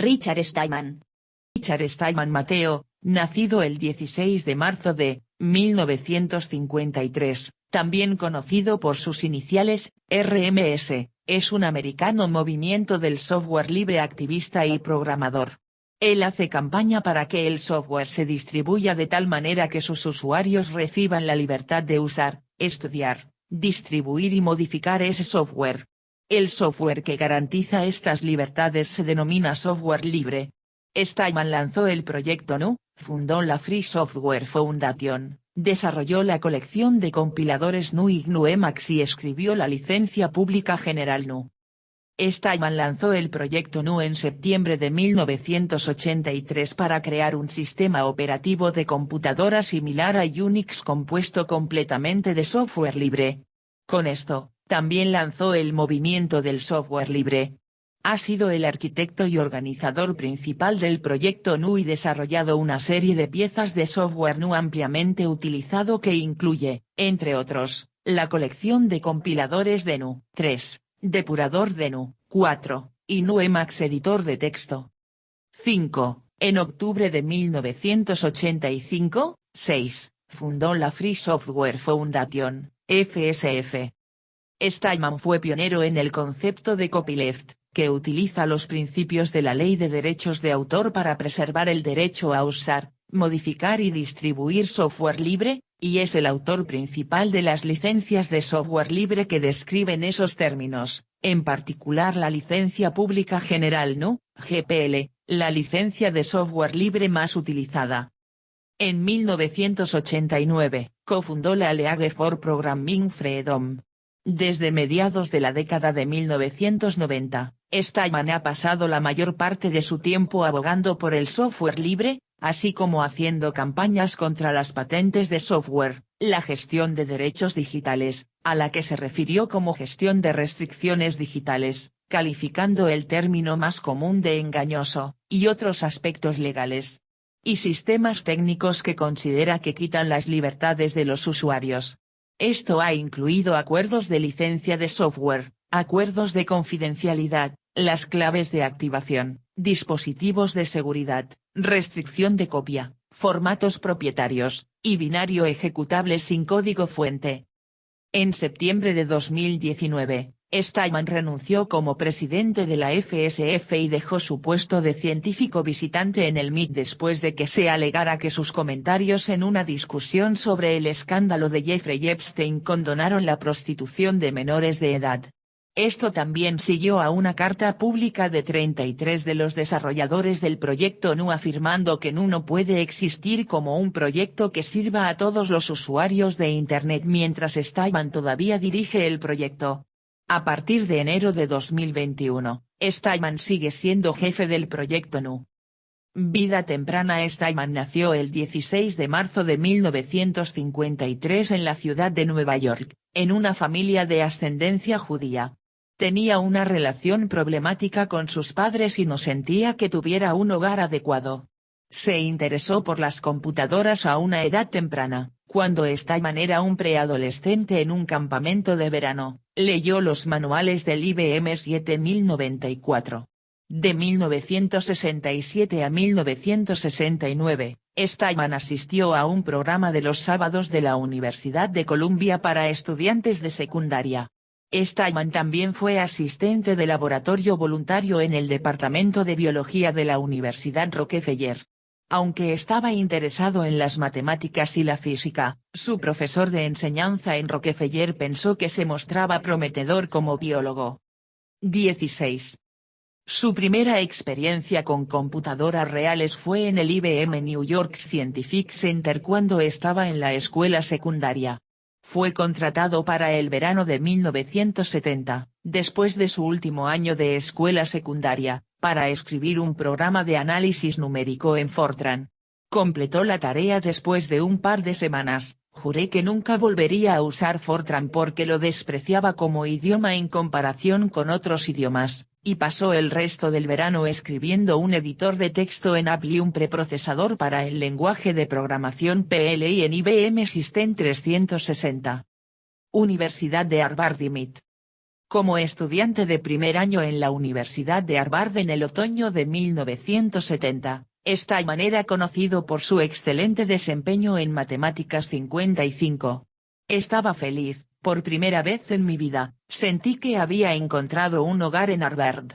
Richard Stallman. Richard Stallman Mateo, nacido el 16 de marzo de 1953, también conocido por sus iniciales, RMS, es un americano movimiento del software libre activista y programador. Él hace campaña para que el software se distribuya de tal manera que sus usuarios reciban la libertad de usar, estudiar, distribuir y modificar ese software. El software que garantiza estas libertades se denomina software libre. Stallman lanzó el proyecto GNU, fundó la Free Software Foundation, desarrolló la colección de compiladores GNU y GNU Emacs y escribió la licencia pública general GNU. Stallman lanzó el proyecto GNU en septiembre de 1983 para crear un sistema operativo de computadora similar a Unix compuesto completamente de software libre. Con esto, también lanzó el movimiento del software libre. Ha sido el arquitecto y organizador principal del proyecto GNU y desarrollado una serie de piezas de software GNU ampliamente utilizado que incluye, entre otros, la colección de compiladores de GNU 3, depurador de GNU 4, y GNU Emacs editor de texto. 5. En octubre de 1985, 6, fundó la Free Software Foundation, FSF. Stallman fue pionero en el concepto de copyleft, que utiliza los principios de la ley de derechos de autor para preservar el derecho a usar, modificar y distribuir software libre, y es el autor principal de las licencias de software libre que describen esos términos, en particular la licencia pública general GNU, GPL, la licencia de software libre más utilizada. En 1989, cofundó la League for Programming Freedom. Desde mediados de la década de 1990, Stallman ha pasado la mayor parte de su tiempo abogando por el software libre, así como haciendo campañas contra las patentes de software, la gestión de derechos digitales, a la que se refirió como gestión de restricciones digitales, calificando el término más común de engañoso, y otros aspectos legales. Y sistemas técnicos que considera que quitan las libertades de los usuarios. Esto ha incluido acuerdos de licencia de software, acuerdos de confidencialidad, las claves de activación, dispositivos de seguridad, restricción de copia, formatos propietarios, y binario ejecutable sin código fuente. En septiembre de 2019, Stallman renunció como presidente de la FSF y dejó su puesto de científico visitante en el MIT después de que se alegara que sus comentarios en una discusión sobre el escándalo de Jeffrey Epstein condonaron la prostitución de menores de edad. Esto también siguió a una carta pública de 33 de los desarrolladores del proyecto GNU afirmando que GNU no puede existir como un proyecto que sirva a todos los usuarios de Internet mientras Stallman todavía dirige el proyecto. A partir de enero de 2021, Stallman sigue siendo jefe del proyecto GNU. Vida temprana. Stallman nació el 16 de marzo de 1953 en la ciudad de Nueva York, en una familia de ascendencia judía. Tenía una relación problemática con sus padres y no sentía que tuviera un hogar adecuado. Se interesó por las computadoras a una edad temprana, cuando Stallman era un preadolescente en un campamento de verano, leyó los manuales del IBM 7094. De 1967 a 1969, Stallman asistió a un programa de los sábados de la Universidad de Columbia para estudiantes de secundaria. Stallman también fue asistente de laboratorio voluntario en el Departamento de Biología de la Universidad Rockefeller. Aunque estaba interesado en las matemáticas y la física, su profesor de enseñanza en Rockefeller pensó que se mostraba prometedor como biólogo. 16. Su primera experiencia con computadoras reales fue en el IBM New York Scientific Center cuando estaba en la escuela secundaria. Fue contratado para el verano de 1970, después de su último año de escuela secundaria, para escribir un programa de análisis numérico en Fortran. Completó la tarea después de un par de semanas. Juré que nunca volvería a usar Fortran porque lo despreciaba como idioma en comparación con otros idiomas, y pasó el resto del verano escribiendo un editor de texto en Apple y un preprocesador para el lenguaje de programación PLI en IBM System 360. Universidad de Harvard y MIT. Como estudiante de primer año en la Universidad de Harvard en el otoño de 1970, Steinman era conocido por su excelente desempeño en Matemáticas 55. Estaba feliz, por primera vez en mi vida, sentí que había encontrado un hogar en Harvard.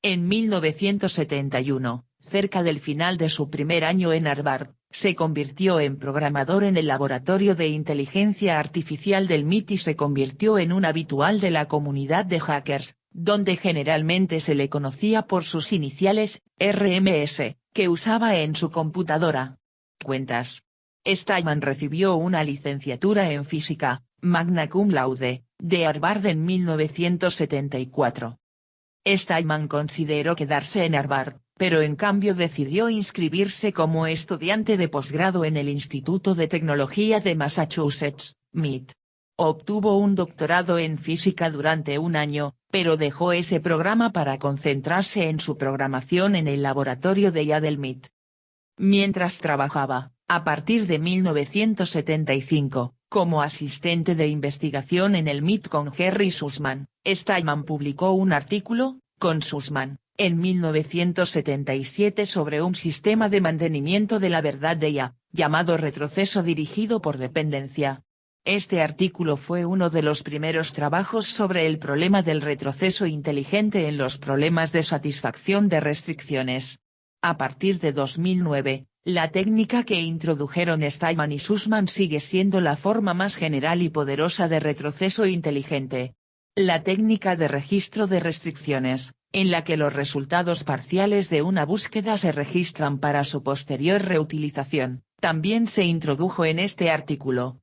En 1971, cerca del final de su primer año en Harvard, se convirtió en programador en el Laboratorio de Inteligencia Artificial del MIT y se convirtió en un habitual de la comunidad de hackers, donde generalmente se le conocía por sus iniciales, RMS, que usaba en su computadora. Cuentas. Steinman recibió una licenciatura en física, magna cum laude, de Harvard en 1974. Steinman consideró quedarse en Harvard, pero en cambio decidió inscribirse como estudiante de posgrado en el Instituto de Tecnología de Massachusetts, MIT. Obtuvo un doctorado en física durante un año, pero dejó ese programa para concentrarse en su programación en el laboratorio de IA del MIT. Mientras trabajaba, a partir de 1975, como asistente de investigación en el MIT con Jerry Sussman, Steinman publicó un artículo, con Sussman, en 1977 sobre un sistema de mantenimiento de la verdad de IA, llamado retroceso dirigido por dependencia. Este artículo fue uno de los primeros trabajos sobre el problema del retroceso inteligente en los problemas de satisfacción de restricciones. A partir de 2009, la técnica que introdujeron Steinman y Sussman sigue siendo la forma más general y poderosa de retroceso inteligente. La técnica de registro de restricciones, en la que los resultados parciales de una búsqueda se registran para su posterior reutilización, también se introdujo en este artículo.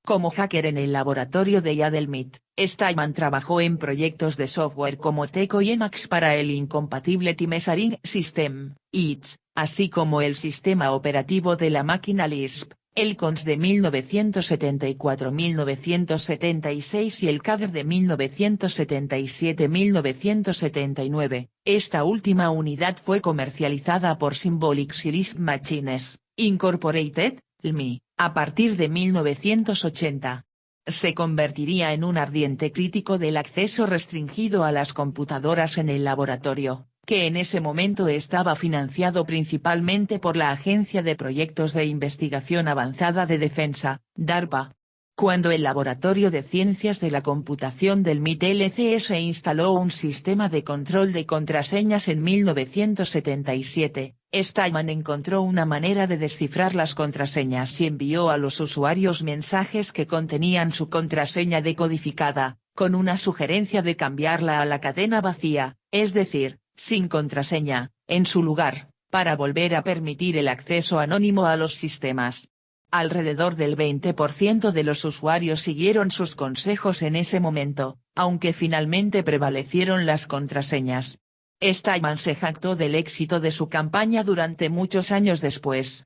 Como hacker en el laboratorio de IA del MIT, Steinman trabajó en proyectos de software como Teco y Emacs para el Incompatibility Measuring System, ITS, así como el sistema operativo de la máquina Lisp, el CONS de 1974-1976 y el CADR de 1977-1979. Esta última unidad fue comercializada por Symbolics y Lisp Machines, Incorporated, LMI, a partir de 1980. Se convertiría en un ardiente crítico del acceso restringido a las computadoras en el laboratorio, que en ese momento estaba financiado principalmente por la Agencia de Proyectos de Investigación Avanzada de Defensa, DARPA. Cuando el Laboratorio de Ciencias de la Computación del MIT LCS instaló un sistema de control de contraseñas en 1977, Steinman encontró una manera de descifrar las contraseñas y envió a los usuarios mensajes que contenían su contraseña decodificada, con una sugerencia de cambiarla a la cadena vacía, es decir, sin contraseña, en su lugar, para volver a permitir el acceso anónimo a los sistemas. Alrededor del 20% de los usuarios siguieron sus consejos en ese momento, aunque finalmente prevalecieron las contraseñas. Steinman se jactó del éxito de su campaña durante muchos años después.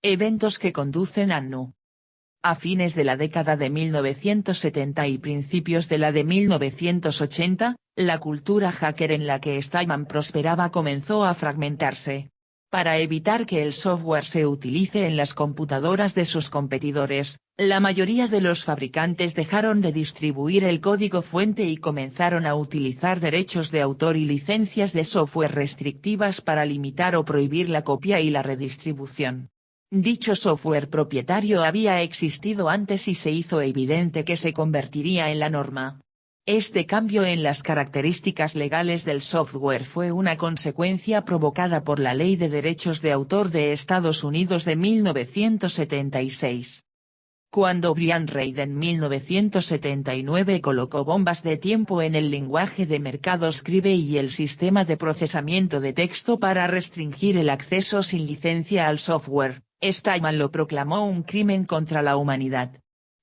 Eventos que conducen a GNU. A fines de la década de 1970 y principios de la de 1980, la cultura hacker en la que Steinman prosperaba comenzó a fragmentarse. Para evitar que el software se utilice en las computadoras de sus competidores, la mayoría de los fabricantes dejaron de distribuir el código fuente y comenzaron a utilizar derechos de autor y licencias de software restrictivas para limitar o prohibir la copia y la redistribución. Dicho software propietario había existido antes y se hizo evidente que se convertiría en la norma. Este cambio en las características legales del software fue una consecuencia provocada por la Ley de Derechos de Autor de Estados Unidos de 1976. Cuando Brian Reid en 1979 colocó bombas de tiempo en el lenguaje de mercado Scribe y el sistema de procesamiento de texto para restringir el acceso sin licencia al software, Steinman lo proclamó un crimen contra la humanidad.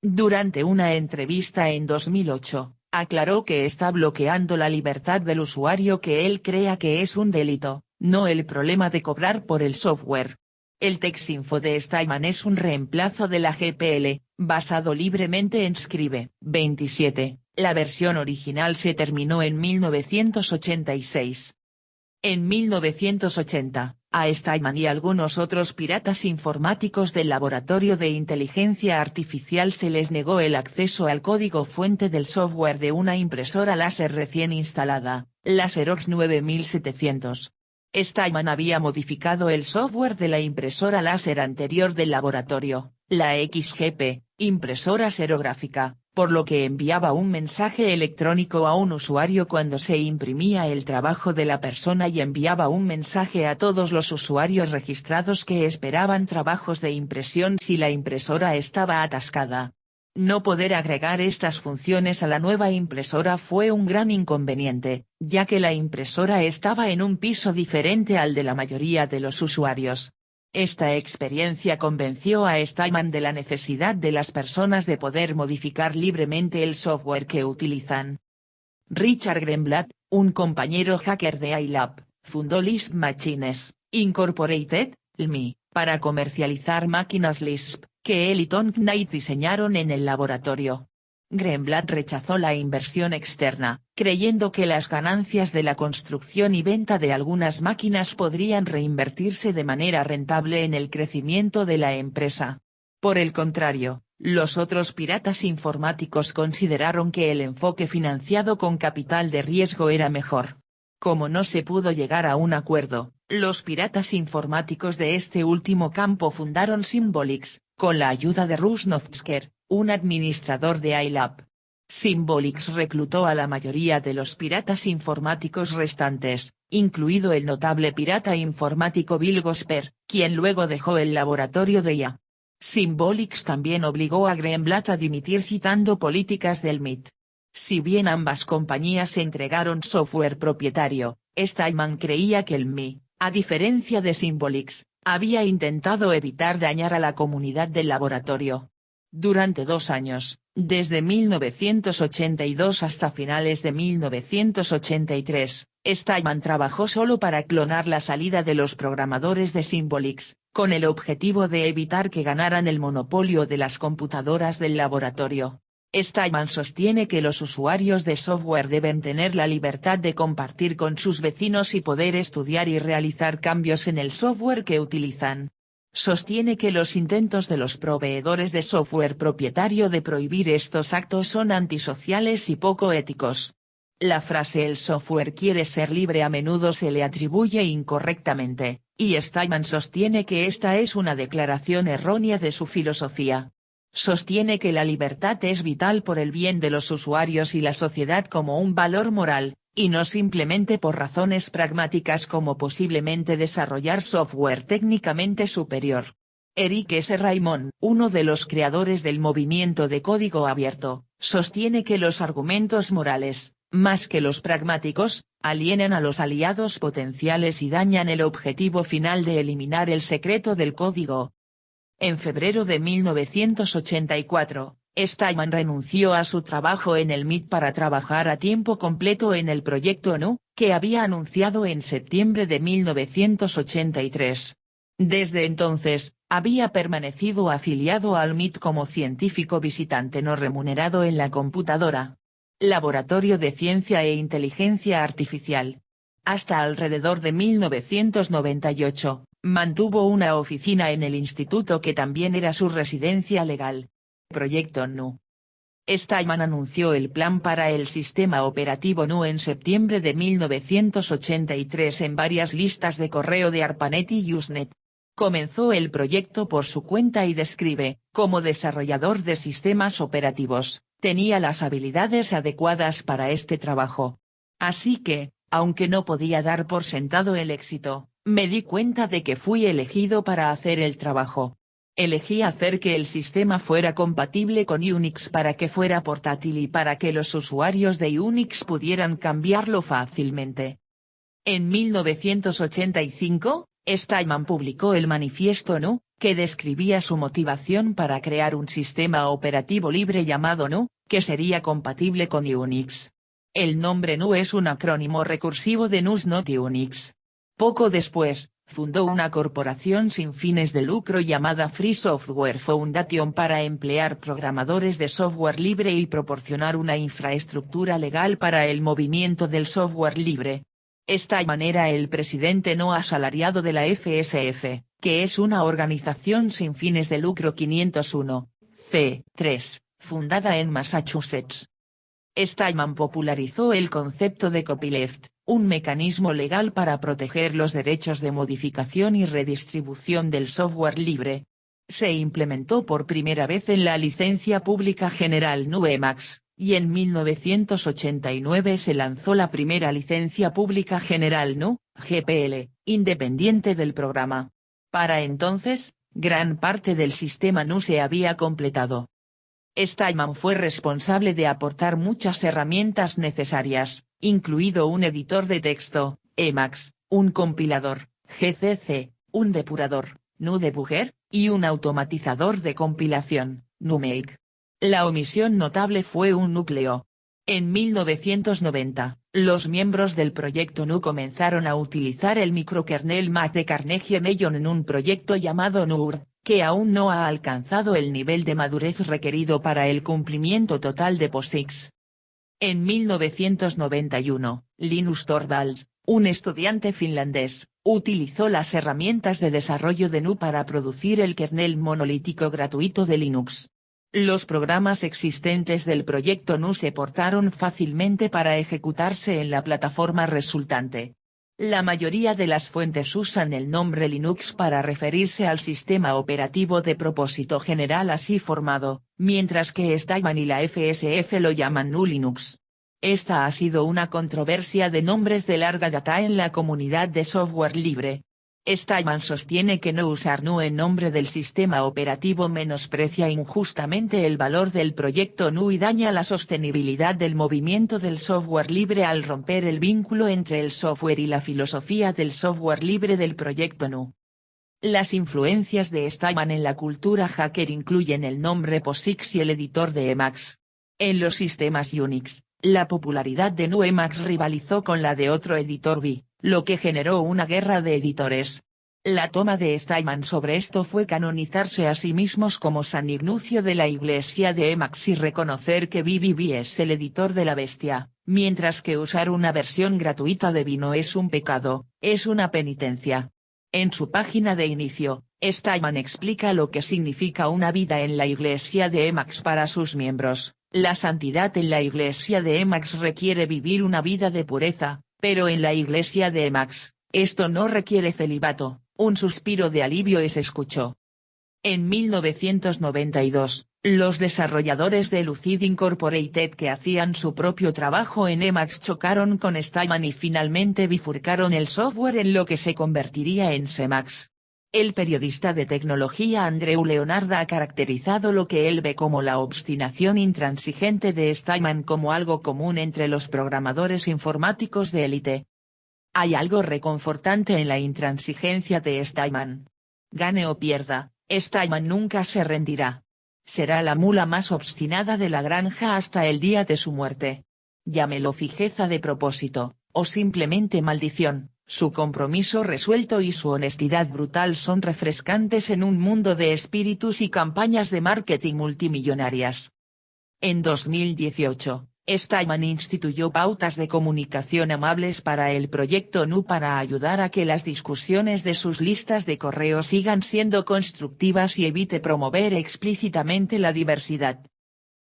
Durante una entrevista en 2008, aclaró que está bloqueando la libertad del usuario que él crea que es un delito, no el problema de cobrar por el software. El Texinfo de Steinman es un reemplazo de la GPL, basado libremente en Scribe. 27, la versión original se terminó en 1986. En 1980, A Steinman y algunos otros piratas informáticos del Laboratorio de Inteligencia Artificial se les negó el acceso al código fuente del software de una impresora láser recién instalada, la Xerox 9700. Steinman había modificado el software de la impresora láser anterior del laboratorio, la XGP, impresora xerográfica, por lo que enviaba un mensaje electrónico a un usuario cuando se imprimía el trabajo de la persona y enviaba un mensaje a todos los usuarios registrados que esperaban trabajos de impresión si la impresora estaba atascada. No poder agregar estas funciones a la nueva impresora fue un gran inconveniente, ya que la impresora estaba en un piso diferente al de la mayoría de los usuarios. Esta experiencia convenció a Steinman de la necesidad de las personas de poder modificar libremente el software que utilizan. Richard Greenblatt, un compañero hacker de iLab, fundó Lisp Machines, Incorporated, LMI, para comercializar máquinas Lisp, que él y Tom Knight diseñaron en el laboratorio. Greenblatt rechazó la inversión externa, creyendo que las ganancias de la construcción y venta de algunas máquinas podrían reinvertirse de manera rentable en el crecimiento de la empresa. Por el contrario, los otros piratas informáticos consideraron que el enfoque financiado con capital de riesgo era mejor. Como no se pudo llegar a un acuerdo, los piratas informáticos de este último campo fundaron Symbolics, con la ayuda de Russ Novtsker, un administrador de iLab. Symbolics reclutó a la mayoría de los piratas informáticos restantes, incluido el notable pirata informático Bill Gosper, quien luego dejó el laboratorio de IA. Symbolics también obligó a Greenblatt a dimitir citando políticas del MIT. Si bien ambas compañías entregaron software propietario, Steinman creía que el MIT, a diferencia de Symbolics, había intentado evitar dañar a la comunidad del laboratorio. Durante 2 años, desde 1982 hasta finales de 1983, Steinman trabajó solo para clonar la salida de los programadores de Symbolics, con el objetivo de evitar que ganaran el monopolio de las computadoras del laboratorio. Steinman sostiene que los usuarios de software deben tener la libertad de compartir con sus vecinos y poder estudiar y realizar cambios en el software que utilizan. Sostiene que los intentos de los proveedores de software propietario de prohibir estos actos son antisociales y poco éticos. La frase "el software quiere ser libre" a menudo se le atribuye incorrectamente, y Steinman sostiene que esta es una declaración errónea de su filosofía. Sostiene que la libertad es vital por el bien de los usuarios y la sociedad como un valor moral, y no simplemente por razones pragmáticas como posiblemente desarrollar software técnicamente superior. Eric S. Raymond, uno de los creadores del movimiento de código abierto, sostiene que los argumentos morales, más que los pragmáticos, alienan a los aliados potenciales y dañan el objetivo final de eliminar el secreto del código. En febrero de 1984, Steinman renunció a su trabajo en el MIT para trabajar a tiempo completo en el proyecto GNU, que había anunciado en septiembre de 1983. Desde entonces, había permanecido afiliado al MIT como científico visitante no remunerado en la computadora. Laboratorio de Ciencia e Inteligencia Artificial. Hasta alrededor de 1998. Mantuvo una oficina en el instituto que también era su residencia legal. Proyecto GNU. Steinman anunció el plan para el sistema operativo GNU en septiembre de 1983 en varias listas de correo de ARPANET y Usenet. Comenzó el proyecto por su cuenta y describe, como desarrollador de sistemas operativos, tenía las habilidades adecuadas para este trabajo. Así que, aunque no podía dar por sentado el éxito, me di cuenta de que fui elegido para hacer el trabajo. Elegí hacer que el sistema fuera compatible con Unix para que fuera portátil y para que los usuarios de Unix pudieran cambiarlo fácilmente. En 1985, Steinman publicó el manifiesto GNU, que describía su motivación para crear un sistema operativo libre llamado GNU, que sería compatible con Unix. El nombre GNU es un acrónimo recursivo de GNU's Not Unix. Poco después, fundó una corporación sin fines de lucro llamada Free Software Foundation para emplear programadores de software libre y proporcionar una infraestructura legal para el movimiento del software libre. Steinman era el presidente no asalariado de la FSF, que es una organización sin fines de lucro 501, c3, fundada en Massachusetts. Steinman popularizó el concepto de copyleft, un mecanismo legal para proteger los derechos de modificación y redistribución del software libre. Se implementó por primera vez en la Licencia Pública General GNU Emacs, y en 1989 se lanzó la primera Licencia Pública General GNU, GPL, independiente del programa. Para entonces, gran parte del sistema GNU se había completado. Steinman fue responsable de aportar muchas herramientas necesarias, incluido un editor de texto, Emacs, un compilador, GCC, un depurador, GNU Debugger, y un automatizador de compilación, GNUMake. La omisión notable fue un núcleo. En 1990, los miembros del proyecto GNU comenzaron a utilizar el microkernel Mate Carnegie Mellon en un proyecto llamado NURD, que aún no ha alcanzado el nivel de madurez requerido para el cumplimiento total de POSIX. En 1991, Linus Torvalds, un estudiante finlandés, utilizó las herramientas de desarrollo de GNU para producir el kernel monolítico gratuito de Linux. Los programas existentes del proyecto GNU se portaron fácilmente para ejecutarse en la plataforma resultante. La mayoría de las fuentes usan el nombre Linux para referirse al sistema operativo de propósito general así formado, mientras que Steinman y la FSF lo llaman GNU Linux. Esta ha sido una controversia de nombres de larga data en la comunidad de software libre. Steinman sostiene que no usar GNU en nombre del sistema operativo menosprecia injustamente el valor del proyecto GNU y daña la sostenibilidad del movimiento del software libre al romper el vínculo entre el software y la filosofía del software libre del proyecto GNU. Las influencias de Steinman en la cultura hacker incluyen el nombre POSIX y el editor de Emacs. En los sistemas Unix, la popularidad de GNU Emacs rivalizó con la de otro editor VI, lo que generó una guerra de editores. La toma de Steinman sobre esto fue canonizarse a sí mismos como San Ignacio de la Iglesia de Emacs y reconocer que VI es el editor de la bestia, mientras que usar una versión gratuita de VI no es un pecado, es una penitencia. En su página de inicio, Steinman explica lo que significa una vida en la Iglesia de Emacs para sus miembros. La santidad en la Iglesia de Emacs requiere vivir una vida de pureza, pero en la Iglesia de Emacs, esto no requiere celibato. Un suspiro de alivio se escuchó. En 1992, los desarrolladores de Lucid Incorporated que hacían su propio trabajo en Emacs chocaron con Steinman y finalmente bifurcaron el software en lo que se convertiría en CMacs. El periodista de tecnología Andrew Leonard ha caracterizado lo que él ve como la obstinación intransigente de Steinman como algo común entre los programadores informáticos de élite. Hay algo reconfortante en la intransigencia de Steinman. Gane o pierda, Steinman nunca se rendirá. Será la mula más obstinada de la granja hasta el día de su muerte. Llámelo fijeza de propósito, o simplemente maldición. Su compromiso resuelto y su honestidad brutal son refrescantes en un mundo de espíritus y campañas de marketing multimillonarias. En 2018, Steinman instituyó pautas de comunicación amables para el proyecto GNU para ayudar a que las discusiones de sus listas de correo sigan siendo constructivas y evite promover explícitamente la diversidad.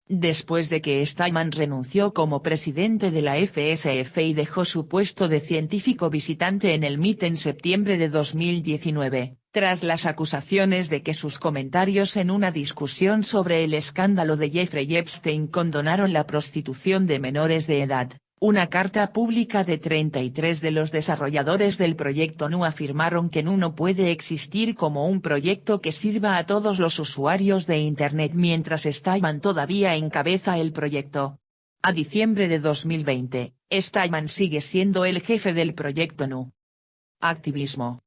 Después de que Steinman renunció como presidente de la FSF y dejó su puesto de científico visitante en el MIT en septiembre de 2019, tras las acusaciones de que sus comentarios en una discusión sobre el escándalo de Jeffrey Epstein condonaron la prostitución de menores de edad, una carta pública de 33 de los desarrolladores del proyecto GNU afirmaron que GNU no puede existir como un proyecto que sirva a todos los usuarios de Internet mientras Steinman todavía encabeza el proyecto. A diciembre de 2020, Steinman sigue siendo el jefe del proyecto GNU. Activismo.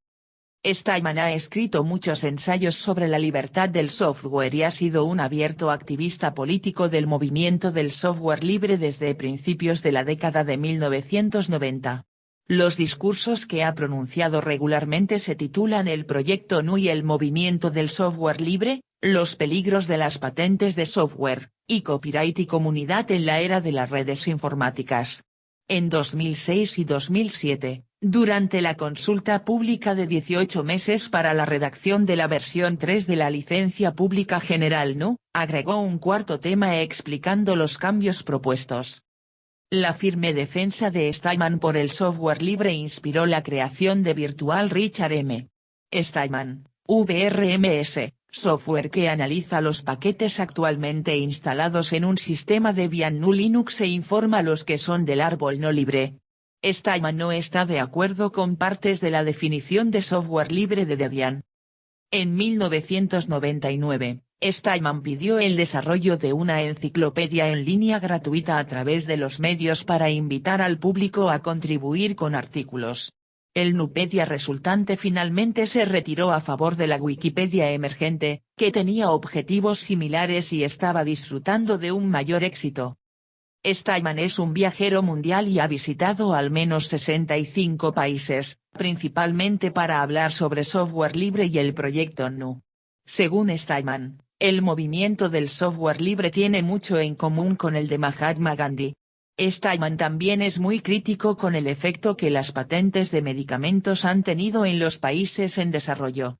Steinman ha escrito muchos ensayos sobre la libertad del software y ha sido un abierto activista político del movimiento del software libre desde principios de la década de 1990. Los discursos que ha pronunciado regularmente se titulan El proyecto GNU y el movimiento del software libre, los peligros de las patentes de software, y copyright y comunidad en la era de las redes informáticas. En 2006 y 2007, durante la consulta pública de 18 meses para la redacción de la versión 3 de la licencia pública general GNU, agregó un cuarto tema explicando los cambios propuestos. La firme defensa de Stallman por el software libre inspiró la creación de Virtual Richard M. Stallman, VRMS, software que analiza los paquetes actualmente instalados en un sistema Debian GNU Linux e informa los que son del árbol no libre. Stallman no está de acuerdo con partes de la definición de software libre de Debian. En 1999, Stallman pidió el desarrollo de una enciclopedia en línea gratuita a través de los medios para invitar al público a contribuir con artículos. El Nupedia resultante finalmente se retiró a favor de la Wikipedia emergente, que tenía objetivos similares y estaba disfrutando de un mayor éxito. Stallman es un viajero mundial y ha visitado al menos 65 países, principalmente para hablar sobre software libre y el proyecto GNU. Según Stallman, el movimiento del software libre tiene mucho en común con el de Mahatma Gandhi. Stallman también es muy crítico con el efecto que las patentes de medicamentos han tenido en los países en desarrollo.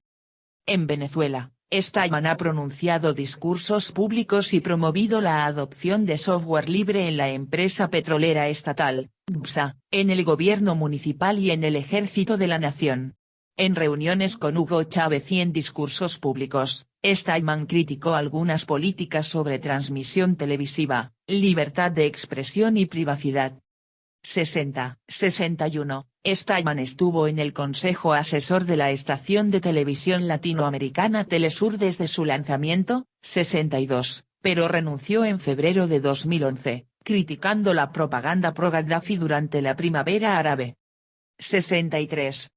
En Venezuela, Stallman ha pronunciado discursos públicos y promovido la adopción de software libre en la empresa petrolera estatal, GPSA, en el gobierno municipal y en el ejército de la nación. En reuniones con Hugo Chávez y en discursos públicos, Stallman criticó algunas políticas sobre transmisión televisiva, libertad de expresión y privacidad. 61. Stallman estuvo en el consejo asesor de la estación de televisión latinoamericana Telesur desde su lanzamiento, 62, pero renunció en febrero de 2011, criticando la propaganda pro-Gaddafi durante la primavera árabe. 63.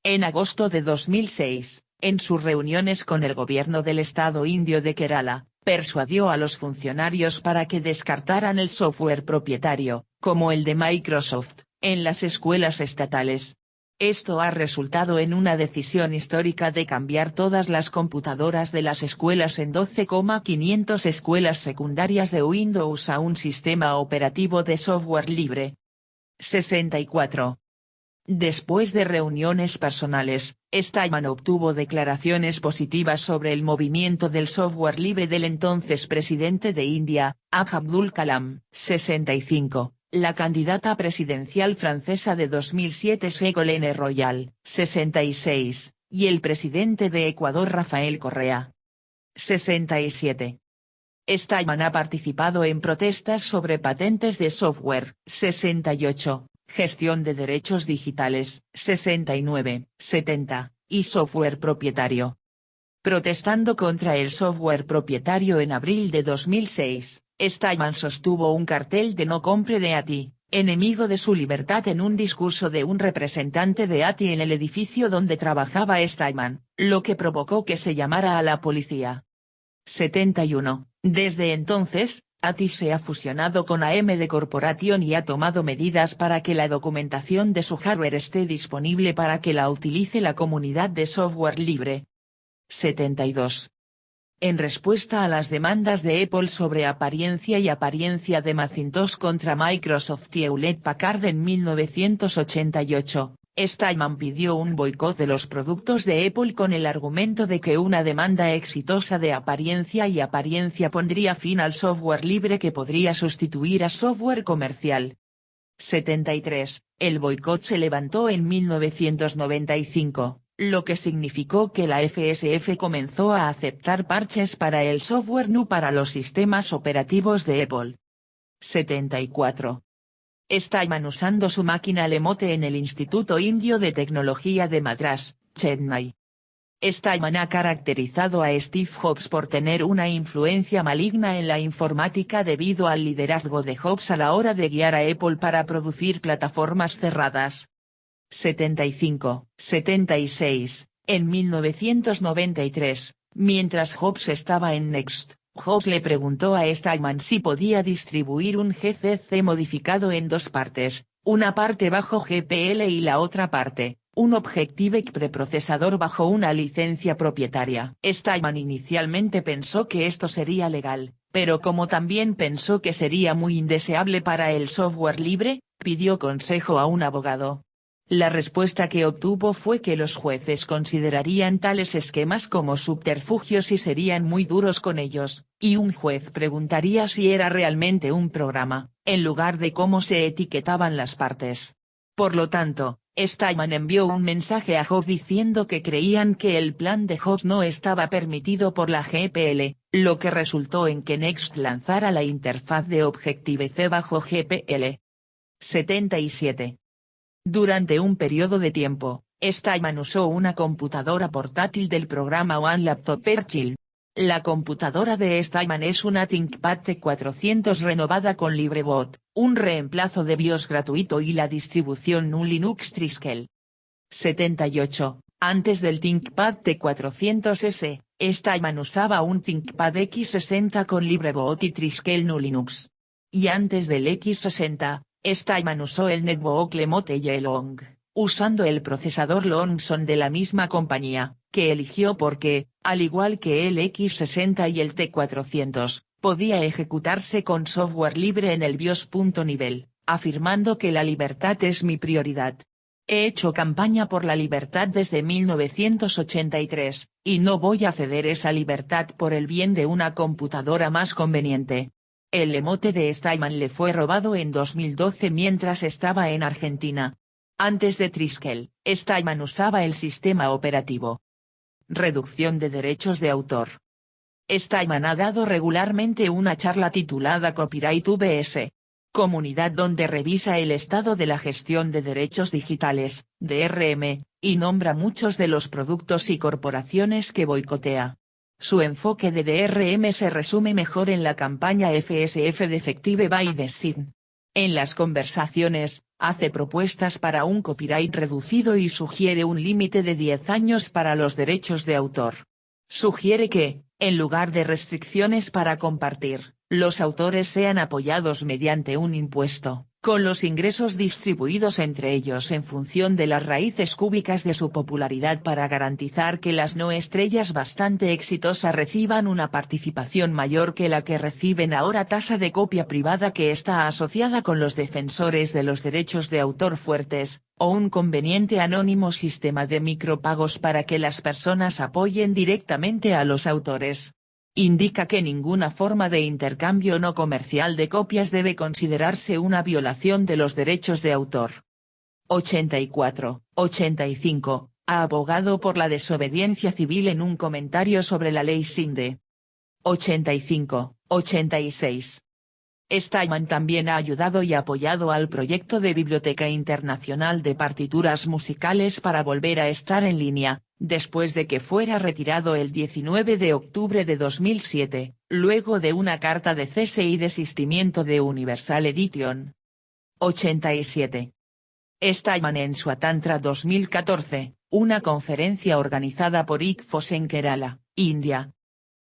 En agosto de 2006, en sus reuniones con el gobierno del estado indio de Kerala, persuadió a los funcionarios para que descartaran el software propietario, como el de Microsoft, en las escuelas estatales. Esto ha resultado en una decisión histórica de cambiar todas las computadoras de las escuelas en 12,500 escuelas secundarias de Windows a un sistema operativo de software libre. 64. Después de reuniones personales, Stallman obtuvo declaraciones positivas sobre el movimiento del software libre del entonces presidente de India, Abdul Kalam. 65, la candidata presidencial francesa de 2007 Ségolène Royal. 66, y el presidente de Ecuador Rafael Correa. 67. Stallman ha participado en protestas sobre patentes de software. 68. Gestión de derechos digitales, 69, 70, y software propietario. Protestando contra el software propietario en abril de 2006, Stallman sostuvo un cartel de "No compre de ATI, enemigo de su libertad" en un discurso de un representante de ATI en el edificio donde trabajaba Stallman, lo que provocó que se llamara a la policía. 71. Desde entonces, ATI se ha fusionado con AMD Corporation y ha tomado medidas para que la documentación de su hardware esté disponible para que la utilice la comunidad de software libre. 72. En respuesta a las demandas de Apple sobre apariencia y apariencia de Macintosh contra Microsoft y Hewlett Packard en 1988, Stallman pidió un boicot de los productos de Apple con el argumento de que una demanda exitosa de apariencia y apariencia pondría fin al software libre que podría sustituir a software comercial. 73. El boicot se levantó en 1995, lo que significó que la FSF comenzó a aceptar parches para el software GNU para los sistemas operativos de Apple. 74. Stallman usando su máquina Lemote en el Instituto Indio de Tecnología de Madras, Chennai. Stallman ha caracterizado a Steve Jobs por tener una influencia maligna en la informática debido al liderazgo de Jobs a la hora de guiar a Apple para producir plataformas cerradas. 75, 76, en 1993, mientras Jobs estaba en Next, Jobs le preguntó a Stallman si podía distribuir un GCC modificado en dos partes, una parte bajo GPL y la otra parte, un Objective-C preprocesador bajo una licencia propietaria. Stallman inicialmente pensó que esto sería legal, pero como también pensó que sería muy indeseable para el software libre, pidió consejo a un abogado. La respuesta que obtuvo fue que los jueces considerarían tales esquemas como subterfugios y serían muy duros con ellos, y un juez preguntaría si era realmente un programa, en lugar de cómo se etiquetaban las partes. Por lo tanto, Steinman envió un mensaje a Jobs diciendo que creían que el plan de Jobs no estaba permitido por la GPL, lo que resultó en que Next lanzara la interfaz de Objective-C bajo GPL. 77. Durante un periodo de tiempo, Steinman usó una computadora portátil del programa One Laptop per Child. La computadora de Steinman es una ThinkPad T400 renovada con LibreBot, un reemplazo de BIOS gratuito y la distribución GNU Linux Triskel. 78. Antes del ThinkPad T400S, Steinman usaba un ThinkPad X60 con LibreBot y Triskel GNU Linux. Y antes del X60, Steinman usó el netbook Lemote Yelong, usando el procesador Longson de la misma compañía, que eligió porque, al igual que el X60 y el T400, podía ejecutarse con software libre en el BIOS. Nivel, afirmando que la libertad es mi prioridad. He hecho campaña por la libertad desde 1983, y no voy a ceder esa libertad por el bien de una computadora más conveniente. El Lemote de Steinman le fue robado en 2012 mientras estaba en Argentina. Antes de Triskel, Steinman usaba el sistema operativo. Reducción de derechos de autor. Steinman ha dado regularmente una charla titulada Copyright vs. Comunidad donde revisa el estado de la gestión de derechos digitales, DRM, y nombra muchos de los productos y corporaciones que boicotea. Su enfoque de DRM se resume mejor en la campaña FSF Defective by Design. En las conversaciones, hace propuestas para un copyright reducido y sugiere un límite de 10 años para los derechos de autor. Sugiere que, en lugar de restricciones para compartir, los autores sean apoyados mediante un impuesto, con los ingresos distribuidos entre ellos en función de las raíces cúbicas de su popularidad para garantizar que las no estrellas bastante exitosas reciban una participación mayor que la que reciben ahora. Tasa de copia privada que está asociada con los defensores de los derechos de autor fuertes, o un conveniente anónimo sistema de micropagos para que las personas apoyen directamente a los autores. Indica que ninguna forma de intercambio no comercial de copias debe considerarse una violación de los derechos de autor. 84, 85, ha abogado por la desobediencia civil en un comentario sobre la ley Sinde. 85, 86. Steinman también ha ayudado y apoyado al proyecto de Biblioteca Internacional de Partituras Musicales para volver a estar en línea, después de que fuera retirado el 19 de octubre de 2007, luego de una carta de cese y desistimiento de Universal Edition. 87. Steinman en Swatantra 2014, una conferencia organizada por ICFOS en Kerala, India.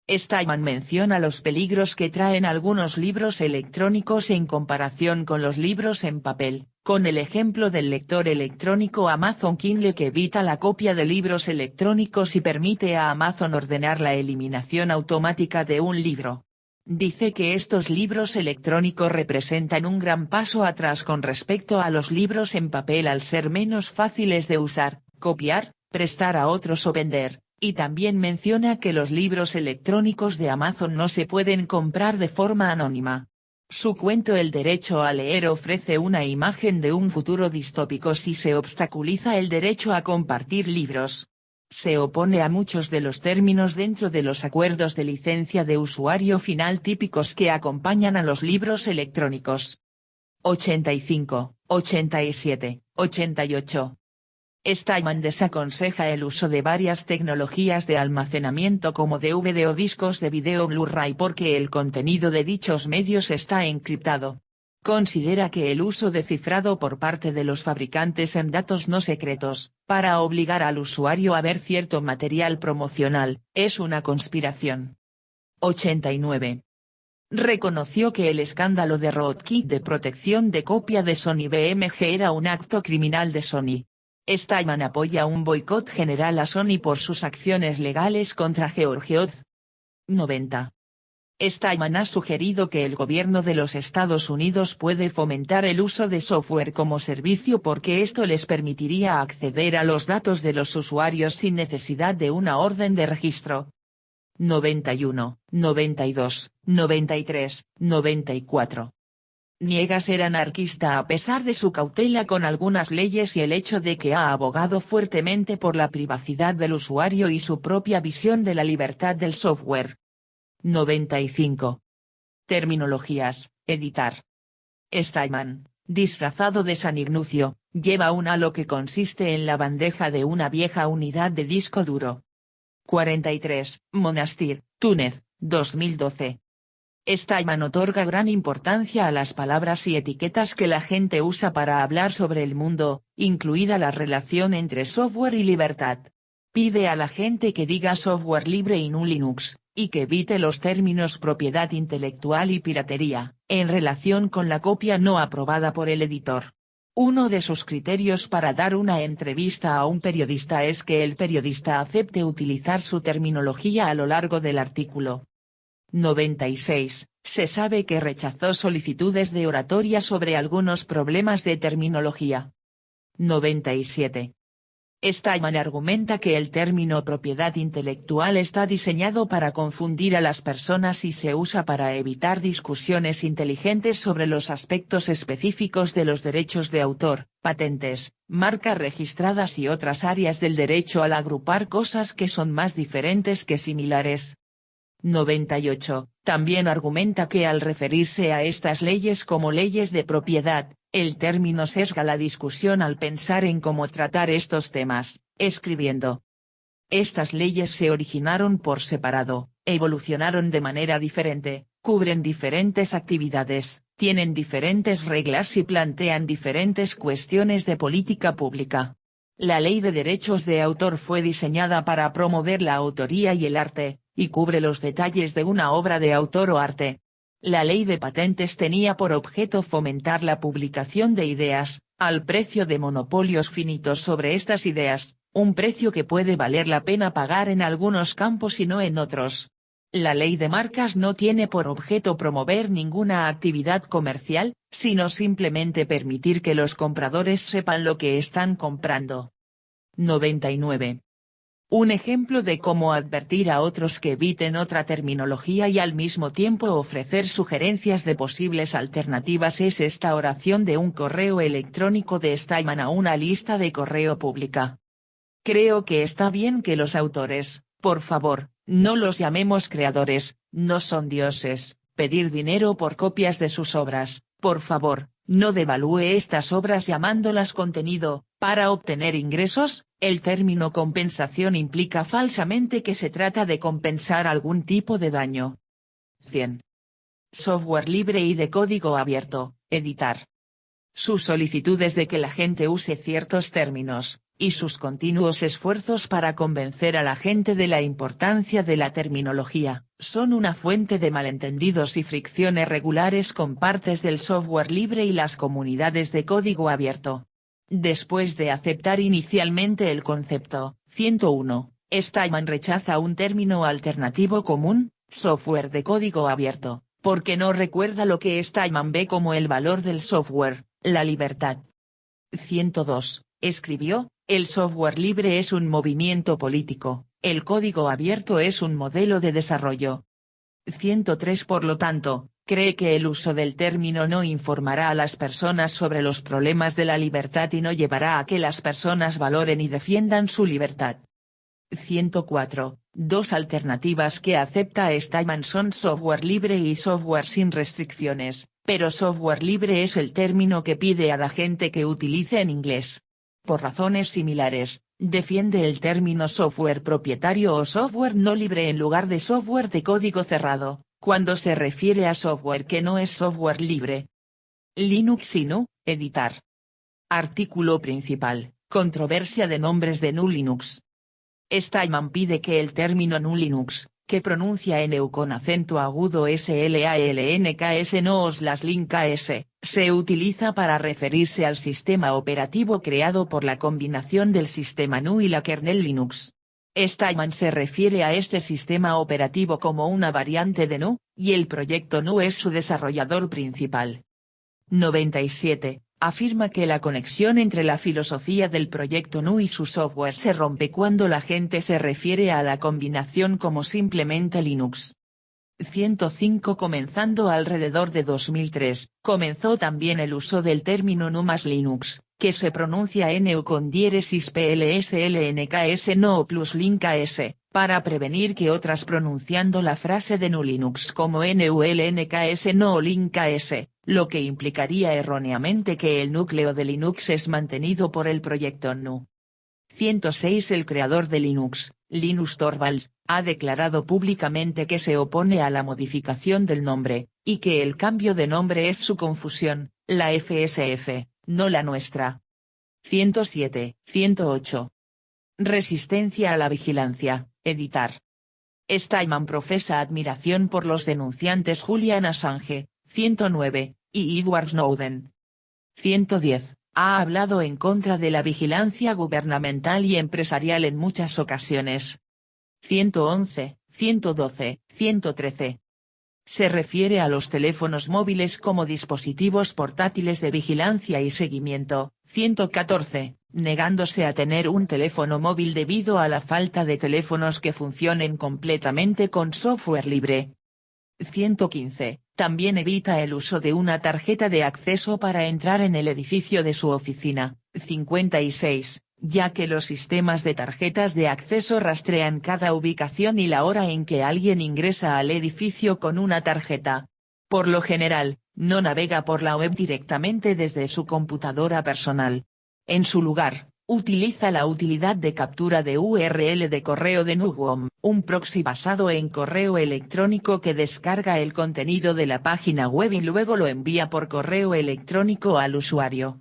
Steinman menciona los peligros que traen algunos libros electrónicos en comparación con los libros en papel, con el ejemplo del lector electrónico Amazon Kindle que evita la copia de libros electrónicos y permite a Amazon ordenar la eliminación automática de un libro. Dice que estos libros electrónicos representan un gran paso atrás con respecto a los libros en papel al ser menos fáciles de usar, copiar, prestar a otros o vender. Y también menciona que los libros electrónicos de Amazon no se pueden comprar de forma anónima. Su cuento El derecho a leer ofrece una imagen de un futuro distópico si se obstaculiza el derecho a compartir libros. Se opone a muchos de los términos dentro de los acuerdos de licencia de usuario final típicos que acompañan a los libros electrónicos. 85, 87, 88. Steinman desaconseja el uso de varias tecnologías de almacenamiento como DVD o discos de video Blu-ray porque el contenido de dichos medios está encriptado. Considera que el uso de cifrado por parte de los fabricantes en datos no secretos, para obligar al usuario a ver cierto material promocional, es una conspiración. 89. Reconoció que el escándalo de Rootkit de protección de copia de Sony BMG era un acto criminal de Sony. Steinman apoya un boicot general a Sony por sus acciones legales contra George Oz. 90. Steinman ha sugerido que el gobierno de los Estados Unidos puede fomentar el uso de software como servicio porque esto les permitiría acceder a los datos de los usuarios sin necesidad de una orden de registro. 91, 92, 93, 94. Niega ser anarquista a pesar de su cautela con algunas leyes y el hecho de que ha abogado fuertemente por la privacidad del usuario y su propia visión de la libertad del software. 95. Terminologías, editar. Steinman, disfrazado de San Ignacio, lleva un halo que consiste en la bandeja de una vieja unidad de disco duro. 43. Monastir, Túnez, 2012. Steinman otorga gran importancia a las palabras y etiquetas que la gente usa para hablar sobre el mundo, incluida la relación entre software y libertad. Pide a la gente que diga software libre y GNU Linux, y que evite los términos propiedad intelectual y piratería, en relación con la copia no aprobada por el editor. Uno de sus criterios para dar una entrevista a un periodista es que el periodista acepte utilizar su terminología a lo largo del artículo. 96. Se sabe que rechazó solicitudes de oratoria sobre algunos problemas de terminología. 97. Steinman argumenta que el término propiedad intelectual está diseñado para confundir a las personas y se usa para evitar discusiones inteligentes sobre los aspectos específicos de los derechos de autor, patentes, marcas registradas y otras áreas del derecho al agrupar cosas que son más diferentes que similares. 98. También argumenta que al referirse a estas leyes como leyes de propiedad, el término sesga la discusión al pensar en cómo tratar estos temas, escribiendo. Estas leyes se originaron por separado, evolucionaron de manera diferente, cubren diferentes actividades, tienen diferentes reglas y plantean diferentes cuestiones de política pública. La Ley de Derechos de Autor fue diseñada para promover la autoría y el arte, y cubre los detalles de una obra de autor o arte. La Ley de Patentes tenía por objeto fomentar la publicación de ideas, al precio de monopolios finitos sobre estas ideas, un precio que puede valer la pena pagar en algunos campos y no en otros. La Ley de Marcas no tiene por objeto promover ninguna actividad comercial, sino simplemente permitir que los compradores sepan lo que están comprando. 99. Un ejemplo de cómo advertir a otros que eviten otra terminología y al mismo tiempo ofrecer sugerencias de posibles alternativas es esta oración de un correo electrónico de Steinman a una lista de correo pública. Creo que está bien que los autores, por favor, no los llamemos creadores, no son dioses, pedir dinero por copias de sus obras, por favor, no devalúe estas obras llamándolas contenido, para obtener ingresos. El término compensación implica falsamente que se trata de compensar algún tipo de daño. 100. Software libre y de código abierto, editar. Sus solicitudes de que la gente use ciertos términos, y sus continuos esfuerzos para convencer a la gente de la importancia de la terminología, son una fuente de malentendidos y fricciones regulares con partes del software libre y las comunidades de código abierto. Después de aceptar inicialmente el concepto, 101, Steinman rechaza un término alternativo común, software de código abierto, porque no recuerda lo que Steinman ve como el valor del software, la libertad. 102, escribió, el software libre es un movimiento político, el código abierto es un modelo de desarrollo. 103 Por lo tanto, cree que el uso del término no informará a las personas sobre los problemas de la libertad y no llevará a que las personas valoren y defiendan su libertad. 104. Dos alternativas que acepta Steinman son software libre y software sin restricciones, pero software libre es el término que pide a la gente que utilice en inglés. Por razones similares, defiende el término software propietario o software no libre en lugar de software de código cerrado, cuando se refiere a software que no es software libre. Linux y GNU, editar. Artículo principal, controversia de nombres de GNU Linux. Steinman pide que el término GNU Linux, que pronuncia NU con acento agudo SLALNKS no/LINKS, se utiliza para referirse al sistema operativo creado por la combinación del sistema GNU y la kernel Linux. Steinman se refiere a este sistema operativo como una variante de GNU, y el proyecto GNU es su desarrollador principal. 97. Afirma que la conexión entre la filosofía del proyecto GNU y su software se rompe cuando la gente se refiere a la combinación como simplemente Linux. 105. Comenzando alrededor de 2003, comenzó también el uso del término GNU más Linux, que se pronuncia NU con diéresis PLSLNKS no plus LINKS, para prevenir que otras pronunciando la frase de GNU Linux como NULNKS no LINKS, lo que implicaría erróneamente que el núcleo de Linux es mantenido por el proyecto GNU. 106. El creador de Linux, Linus Torvalds, ha declarado públicamente que se opone a la modificación del nombre, y que el cambio de nombre es su confusión, la FSF, no la nuestra. 107. 108. Resistencia a la vigilancia, editar. Steinman profesa admiración por los denunciantes Julian Assange, 109, y Edward Snowden. 110. Ha hablado en contra de la vigilancia gubernamental y empresarial en muchas ocasiones. 111, 112, 113. Se refiere a los teléfonos móviles como dispositivos portátiles de vigilancia y seguimiento. 114, negándose a tener un teléfono móvil debido a la falta de teléfonos que funcionen completamente con software libre. 115. También evita el uso de una tarjeta de acceso para entrar en el edificio de su oficina. 56, ya que los sistemas de tarjetas de acceso rastrean cada ubicación y la hora en que alguien ingresa al edificio con una tarjeta. Por lo general, no navega por la web directamente desde su computadora personal. En su lugar, utiliza la utilidad de captura de URL de correo de GNU, un proxy basado en correo electrónico que descarga el contenido de la página web y luego lo envía por correo electrónico al usuario.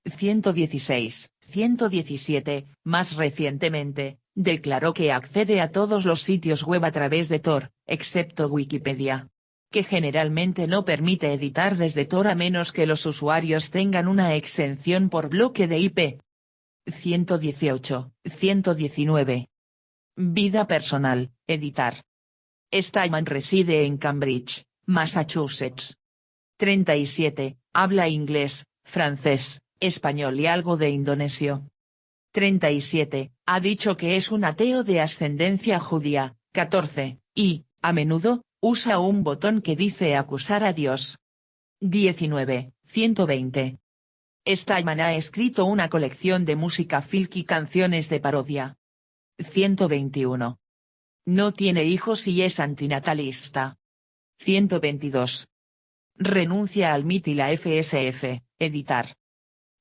116, 117, más recientemente, declaró que accede a todos los sitios web a través de Tor, excepto Wikipedia, que generalmente no permite editar desde Tor a menos que los usuarios tengan una exención por bloque de IP. 118, 119. Vida personal, editar. Steinman reside en Cambridge, Massachusetts. 37, habla inglés, francés, español y algo de indonesio. 37, ha dicho que es un ateo de ascendencia judía. 14, y, a menudo, usa un botón que dice acusar a Dios. 19, 120. Steinman ha escrito una colección de música folk y canciones de parodia. 121. No tiene hijos y es antinatalista. 122. Renuncia al MIT y la FSF, editar.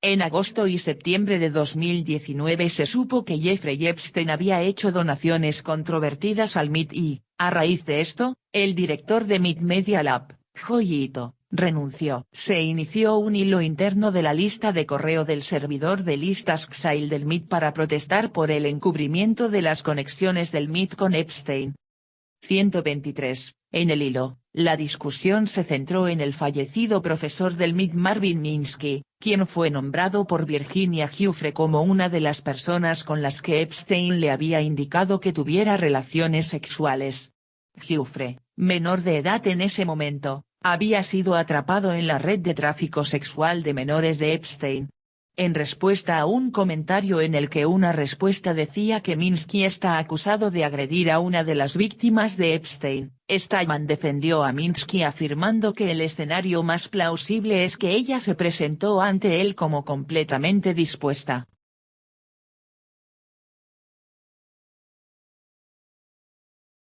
En agosto y septiembre de 2019 se supo que Jeffrey Epstein había hecho donaciones controvertidas al MIT y, a raíz de esto, el director de MIT Media Lab, Joy Ito, renunció. Se inició un hilo interno de la lista de correo del servidor de listas Xile del MIT para protestar por el encubrimiento de las conexiones del MIT con Epstein. 123. En el hilo, la discusión se centró en el fallecido profesor del MIT Marvin Minsky, quien fue nombrado por Virginia Giuffre como una de las personas con las que Epstein le había indicado que tuviera relaciones sexuales. Giuffre, menor de edad en ese momento, había sido atrapado en la red de tráfico sexual de menores de Epstein. En respuesta a un comentario en el que una respuesta decía que Minsky está acusado de agredir a una de las víctimas de Epstein, Steinman defendió a Minsky afirmando que el escenario más plausible es que ella se presentó ante él como completamente dispuesta.